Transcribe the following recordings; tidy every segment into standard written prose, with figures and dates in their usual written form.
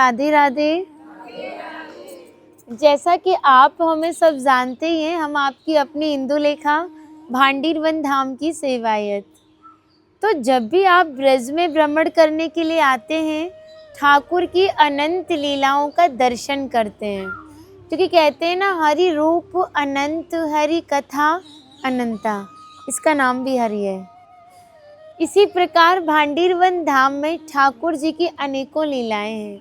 राधे राधे। जैसा कि आप हमें सब जानते ही हैं, हम आपकी अपनी इंदुलेखा भांडीरवन धाम की सेवायत। तो जब भी आप ब्रज में भ्रमण करने के लिए आते हैं, ठाकुर की अनंत लीलाओं का दर्शन करते हैं, क्योंकि कहते हैं ना, हरि रूप अनंत हरि कथा अनंता, इसका नाम भी हरि है। इसी प्रकार भांडीरवन धाम में ठाकुर जी की अनेकों लीलाएं हैं,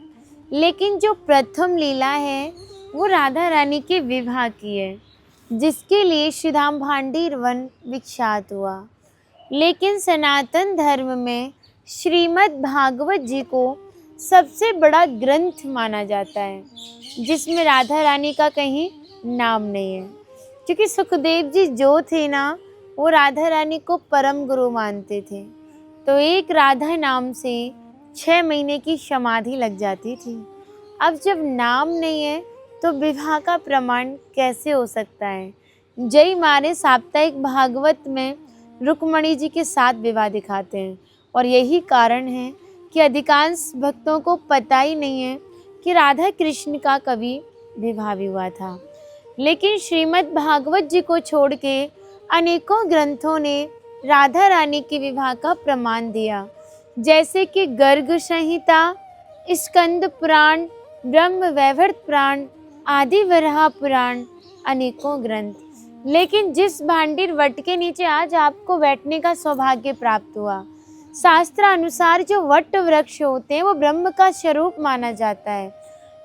लेकिन जो प्रथम लीला है वो राधा रानी के विवाह की है, जिसके लिए श्री धाम भांडीरवन विख्यात हुआ। लेकिन सनातन धर्म में श्रीमद् भागवत जी को सबसे बड़ा ग्रंथ माना जाता है, जिसमें राधा रानी का कहीं नाम नहीं है, क्योंकि सुखदेव जी जो थे ना, वो राधा रानी को परम गुरु मानते थे। तो एक राधा नाम से 6 महीने की समाधि लग जाती थी। अब जब नाम नहीं है तो विवाह का प्रमाण कैसे हो सकता है? जय मारे साप्ताहिक भागवत में रुक्मणी जी के साथ विवाह दिखाते हैं, और यही कारण है कि अधिकांश भक्तों को पता ही नहीं है कि राधा कृष्ण का कभी विवाह भी हुआ था। लेकिन श्रीमद् भागवत जी को छोड़ के अनेकों ग्रंथों ने राधा रानी के विवाह का प्रमाण दिया, जैसे कि गर्ग संहिता, स्कंद पुराण, ब्रह्म वैवर्त पुराण, आदि वराह पुराण, अनेकों ग्रंथ। लेकिन जिस भांडीर वट के नीचे आज आपको बैठने का सौभाग्य प्राप्त हुआ, शास्त्र अनुसार जो वट वृक्ष होते हैं वो ब्रह्म का स्वरूप माना जाता है।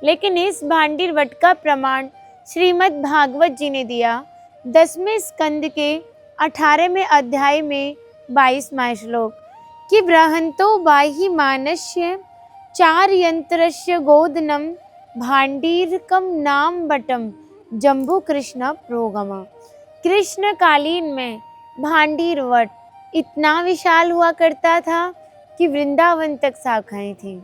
लेकिन इस भांडीर वट का प्रमाण श्रीमद् भागवत जी ने दिया 10वें स्कंद के 18वें अध्याय में 22वां श्लोक कि बृहंतो बाहि मानस्य चार यंत्रस्य गोदनम भांडीरकम नाम बटम जम्बू कृष्ण प्रोगमा। कृष्ण कालीन में भांडीर वट इतना विशाल हुआ करता था कि वृंदावन तक शाखाएं थी।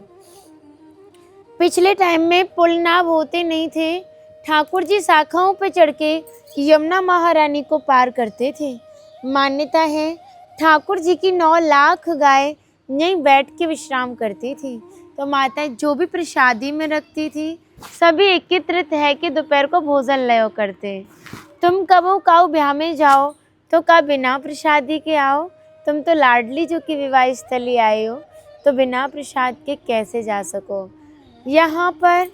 पिछले टाइम में पुल नाव होते नहीं थे, ठाकुर जी शाखाओं पर चढ़ के यमुना महारानी को पार करते थे। मान्यता है ठाकुर जी की 9 लाख गाय यहीं बैठ के विश्राम करती थी। तो माता जो भी प्रसादी में रखती थी, सभी एकत्रित है कि दोपहर को भोजन लयो करते। तुम कबो काऊ ब्याह में जाओ तो का बिना प्रसादी के आओ, तुम तो लाडली जो की विवाह स्थली आए हो, तो बिना प्रसाद के कैसे जा सको। यहाँ पर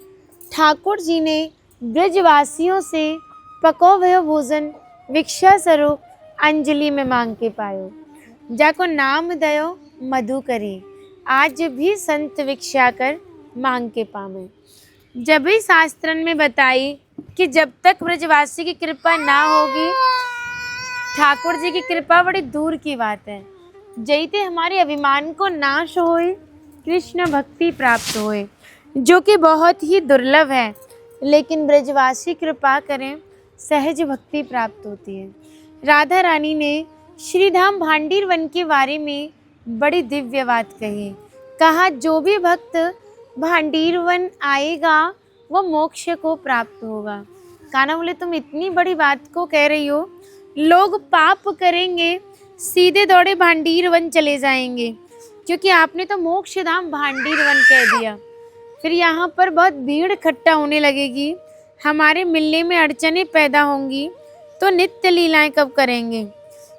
ठाकुर जी ने ब्रजवासियों से पको भयो भोजन भिक्षा स्वरूप अंजलि में मांग के पायो, जाको नाम दयो मधु करी, आज भी संत भिक्षा कर मांग के पावे। जब भी शास्त्रन में बताई कि जब तक ब्रजवासी की कृपा ना होगी, ठाकुर जी की कृपा बड़ी दूर की बात है। जैते हमारे अभिमान को नाश होए, कृष्ण भक्ति प्राप्त होए, जो कि बहुत ही दुर्लभ है। लेकिन ब्रजवासी कृपा करें, सहज भक्ति प्राप्त होती है। राधा रानी ने श्रीधाम भांडीरवन के बारे में बड़ी दिव्य बात कही। कहा जो भी भक्त भांडीरवन आएगा वो मोक्ष को प्राप्त होगा। कान्हा बोले तुम इतनी बड़ी बात को कह रही हो, लोग पाप करेंगे सीधे दौड़े भांडीरवन चले जाएंगे, क्योंकि आपने तो मोक्ष धाम भांडीरवन कह दिया। फिर यहाँ पर बहुत भीड़ इकट्ठा होने लगेगी, हमारे मिलने में अड़चनें पैदा होंगी, तो नित्य लीलाएं कब करेंगे।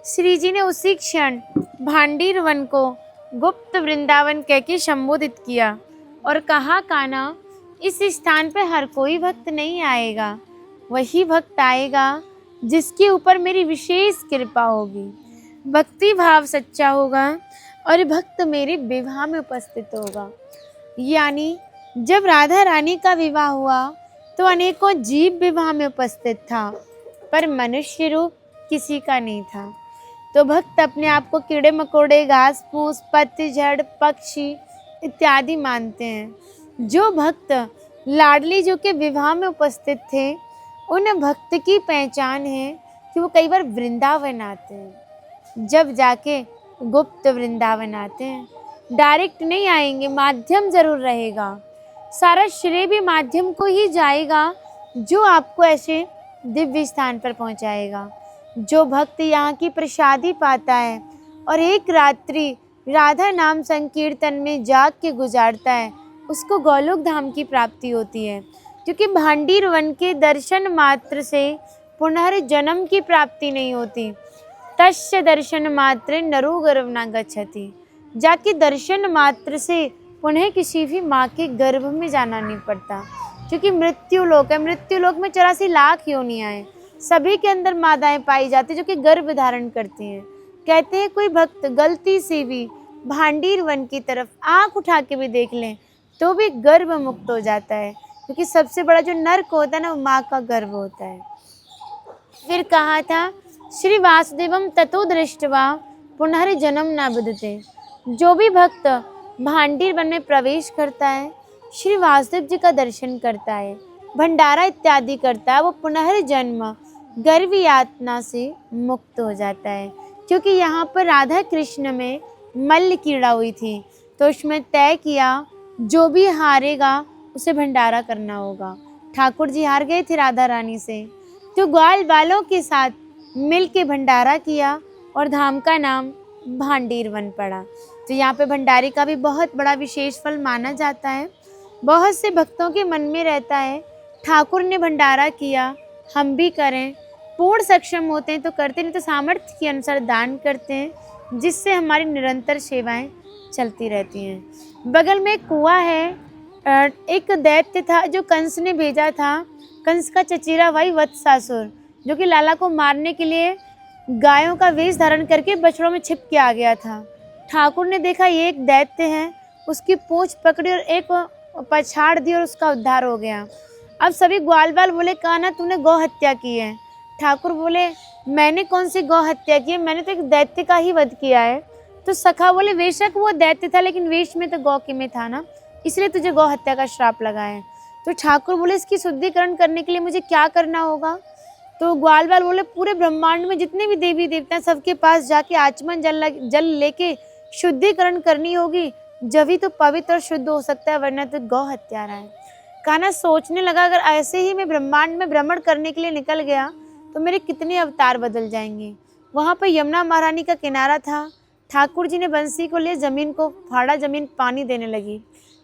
श्री जी ने उसी क्षण भांडीरवन को गुप्त वृंदावन कह के संबोधित किया और कहा कान्हा इस स्थान पर हर कोई भक्त नहीं आएगा, वही भक्त आएगा जिसके ऊपर मेरी विशेष कृपा होगी, भक्ति भाव सच्चा होगा और भक्त मेरे विवाह में उपस्थित होगा। यानी जब राधा रानी का विवाह हुआ तो अनेकों जीव विवाह में उपस्थित था, पर मनुष्य रूप किसी का नहीं था। तो भक्त अपने आप को कीड़े मकोड़े, घास फूस, पतझड़, पक्षी इत्यादि मानते हैं। जो भक्त लाडली जो के विवाह में उपस्थित थे, उन भक्त की पहचान है कि वो कई बार वृंदावन आते हैं। जब जाके गुप्त वृंदावन आते हैं, डायरेक्ट नहीं आएंगे, माध्यम जरूर रहेगा। सारा श्रेय भी माध्यम को ही जाएगा, जो आपको ऐसे दिव्य स्थान पर पहुंचाएगा। जो भक्त यहाँ की प्रसादी पाता है और एक रात्रि राधा नाम संकीर्तन में जाग के गुजारता है, उसको गोलोक धाम की प्राप्ति होती है। क्योंकि भांडीर वन के दर्शन मात्र से पुनर्जन्म की प्राप्ति नहीं होती। तस्य दर्शन मात्र नरो गर्भ न गच्छति। जाके दर्शन मात्र से पुनः किसी भी माँ के गर्भ में जाना नहीं पड़ता। क्योंकि मृत्यु लोक है, मृत्यु लोक में 84 लाख योनियां हैं, सभी के अंदर मादाएं पाई जाती जो कि गर्भ धारण करती हैं। कहते हैं कोई भक्त गलती से भी भांडीर वन की तरफ आंख उठा के भी देख लें तो भी गर्भ मुक्त हो जाता है। क्योंकि सबसे बड़ा जो नर्क होता है ना, वो माँ का गर्भ होता है। फिर कहा था श्री वासुदेवम ततो दृष्टवा पुनर्जन्म न विद्यते। जो भी भक्त भांडीर वन में प्रवेश करता है, श्री वासुदेव जी का दर्शन करता है, भंडारा इत्यादि करता है, वो पुनर्जन्म गर्भ यातना से मुक्त हो जाता है। क्योंकि यहाँ पर राधा कृष्ण में मल्ल कीड़ा हुई थी, तो उसमें तय किया जो भी हारेगा उसे भंडारा करना होगा। ठाकुर जी हार गए थे राधा रानी से, तो ग्वाल बालों के साथ मिल के भंडारा किया और धाम का नाम भांडीर वन पड़ा। तो यहाँ पे भंडारे का भी बहुत बड़ा विशेष फल माना जाता है। बहुत से भक्तों के मन में रहता है ठाकुर ने भंडारा किया, हम भी करें। पूर्ण सक्षम होते हैं तो करते, नहीं तो सामर्थ्य के अनुसार दान करते हैं, जिससे हमारी निरंतर सेवाएं चलती रहती हैं। बगल में एक कुआं है, एक दैत्य था जो कंस ने भेजा था, कंस का चचेरा भाई वत्सासुर, जो कि लाला को मारने के लिए गायों का वेश धारण करके बछड़ों में छिप के आ गया था। ठाकुर ने देखा ये एक दैत्य है, उसकी पूंछ पकड़ी और एक पछाड़ दी और उसका उद्धार हो गया। अब सभी ग्वाल बाल बोले कान्हा तूने गौ हत्या की है। ठाकुर बोले मैंने कौन सी गौ हत्या की है, मैंने तो एक दैत्य का ही वध किया है। तो सखा बोले बेशक वो दैत्य था, लेकिन वेश में तो गौ के में था ना, इसलिए तुझे गौ हत्या का श्राप लगा है। तो ठाकुर बोले इसकी शुद्धिकरण करने के लिए मुझे क्या करना होगा। तो ग्वाल बाल बोले पूरे ब्रह्मांड में जितने भी देवी देवता हैं सबके पास जाके आचमन जल लेके शुद्धिकरण करनी होगी, जब ही तो पवित्र और शुद्ध हो सकता है, वरना तो गौ हत्यारा है। कान्हा सोचने लगा अगर ऐसे ही मैं ब्रह्मांड में भ्रमण करने के लिए निकल गया तो मेरे कितने अवतार बदल जाएंगे। वहाँ पर यमुना महारानी का किनारा था, ठाकुर जी ने बंसी को लिए जमीन को फाड़ा, जमीन पानी देने लगी।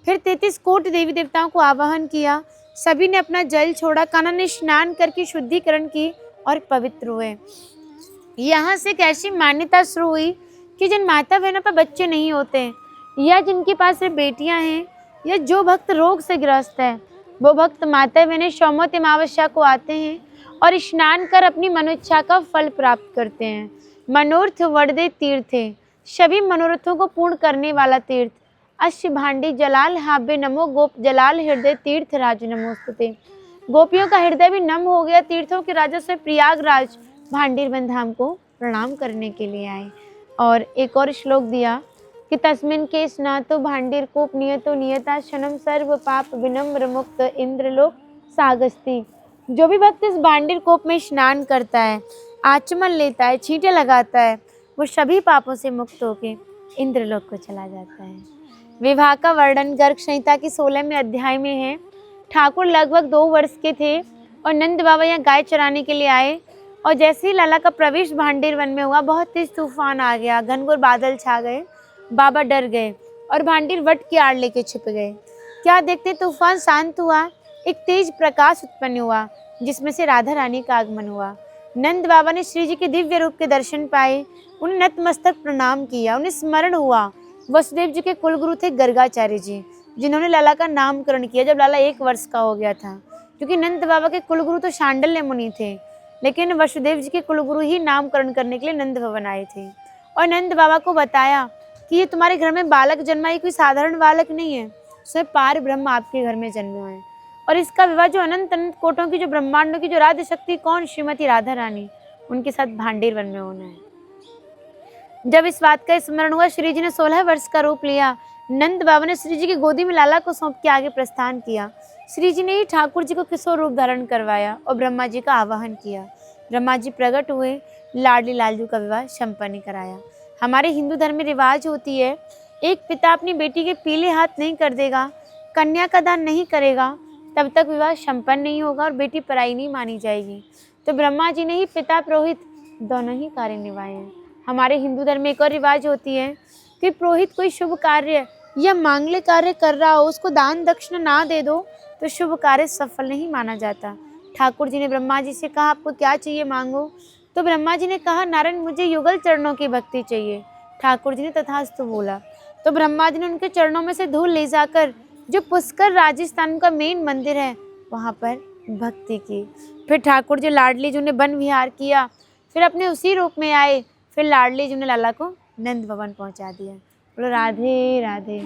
फिर 33 कोटि देवी देवताओं को आवाहन किया, सभी ने अपना जल छोड़ा, कान्हा ने स्नान करके शुद्धिकरण की और पवित्र हुए। यहाँ से एक ऐसी मान्यता शुरू हुई कि जिन माता बहनों पर बच्चे नहीं होते या जिनके पास सिर्फ बेटियां हैं या जो भक्त रोग से ग्रस्त है, वो भक्त माता बहनें सोमवती अमावस्या को आते हैं और स्नान कर अपनी मनोइच्छा का फल प्राप्त करते हैं। मनोर्थ वरदे तीर्थे, सभी मनोरथों को पूर्ण करने वाला तीर्थ। अश्य भांडी जलाल हाबे नमो गोप जलाल हृदय तीर्थ राज नमोस्तुते। गोपियों का हृदय भी नम हो गया, तीर्थों के राजा से प्रयागराज भांडीर वन धाम को प्रणाम करने के लिए आए। और एक और श्लोक दिया कि तस्मिन के स्नातो भांडीर कोप नियतो नियता क्षणम सर्व पाप विनम्र मुक्त इंद्रलोक सागस्ती। जो भी भक्त इस भांडीर कोप में स्नान करता है, आचमन लेता है, छींटे लगाता है, वो सभी पापों से मुक्त होके इंद्रलोक को चला जाता है। विवाह का वर्णन गर्ग संहिता की 16वें अध्याय में है। ठाकुर लगभग 2 वर्ष के थे और नंद बाबा यहाँ गाय चराने के लिए आए, और जैसे ही लाला का प्रवेश भांडीर वन में हुआ, बहुत तेज तूफान आ गया, घनघोर बादल छा गए, बाबा डर गए और भांडीर वट की आड़ लेके छिप गए। क्या देखते तूफान शांत हुआ, एक तेज प्रकाश उत्पन्न हुआ जिसमें से राधा रानी का आगमन हुआ। नंद बाबा ने श्री जी के दिव्य रूप के दर्शन पाए, उन्हें नतमस्तक प्रणाम किया। उन्हें स्मरण हुआ वसुदेव जी के कुलगुरु थे गर्गाचार्य जी, जिन्होंने लाला का नामकरण किया जब लाला 1 वर्ष का हो गया था। क्योंकि नंद बाबा के कुलगुरु तो शांडल्य मुनि थे, लेकिन वसुदेव जी के कुलगुरु ही नामकरण करने के लिए नंद भवन आए थे। और नंद बाबा को बताया कि ये तुम्हारे घर में बालक जन्मा, ये कोई साधारण बालक नहीं है, स्वयं पार ब्रह्म आपके घर में जन्मे हैं। और इसका विवाह जो अनंत अनंत कोटों की, जो ब्रह्मांडों की जो राध्य शक्ति कौन, श्रीमती राधा रानी, उनके साथ भांडीर वन में होना है। जब इस बात का स्मरण हुआ, श्री जी ने 16 वर्ष का रूप लिया। नंद बाबा ने श्री जी की गोदी में लाला को सौंप के आगे प्रस्थान किया। श्री जी ने ही ठाकुर जी को किशोर रूप धारण करवाया और ब्रह्मा जी का आवाहन किया। ब्रह्मा जी प्रकट हुए, लाडली लालजू का विवाह संपन्न कराया। हमारे हिंदू धर्म में रिवाज होती है, एक पिता अपनी बेटी के पीले हाथ नहीं कर देगा, कन्या का दान नहीं करेगा, तब तक विवाह संपन्न नहीं होगा और बेटी पराई नहीं मानी जाएगी। तो ब्रह्मा जी ने ही पिता पुरोहित दोनों ही कार्य निभाए हैं। हमारे हिंदू धर्म में एक और रिवाज होती है कि पुरोहित कोई शुभ कार्य या मांगलिक कार्य कर रहा हो, उसको दान दक्षिणा ना दे दो तो शुभ कार्य सफल नहीं माना जाता। ठाकुर जी ने ब्रह्मा जी से कहा आपको क्या चाहिए मांगो। तो ब्रह्मा जी ने कहा नारायण मुझे युगल चरणों की भक्ति चाहिए। ठाकुर जी ने तथास्तु बोला। तो ब्रह्मा जी ने उनके चरणों में से धूल ले जाकर जो पुष्कर राजस्थान का मेन मंदिर है वहाँ पर भक्ति की। फिर ठाकुर जी लाडली जी ने वन विहार किया, फिर अपने उसी रूप में आए, फिर लाडली जी ने लाला को नंद भवन पहुँचा दिया। बोलो राधे राधे।